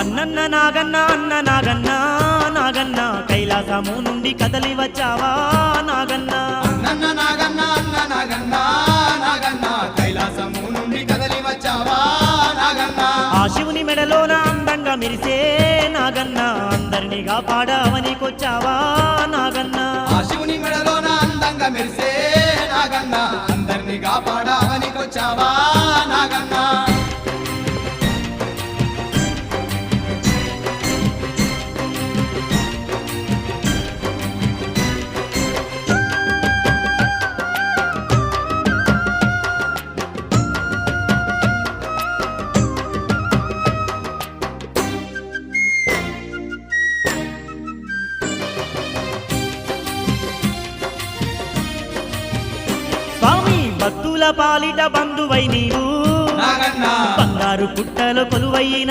అన్నన్న నాగన్న అన్న నాగన్న నాగన్న కైలాసము నుండి కదలి వచ్చావా నాగన్న అన్న నాగన్న అన్న నాగన్న నాగన్న కైలాసము నుండి కదలి వచ్చావా నాగన్న ఆ శివుని మెడలోన అందంగా మెరిసే నాగన్న అందరినీ కాపాడవనికొచ్చావా నాగన్న ఆ శివుని మెడలోన అందంగా మెరిసే నాగన్న అందరినీ కాపాడవనికొచ్చావా నాగన్న స్వామి భక్తుల పాలిట బంధువై నీవు నాగన్న బంగారు పుట్టలో కొలువైన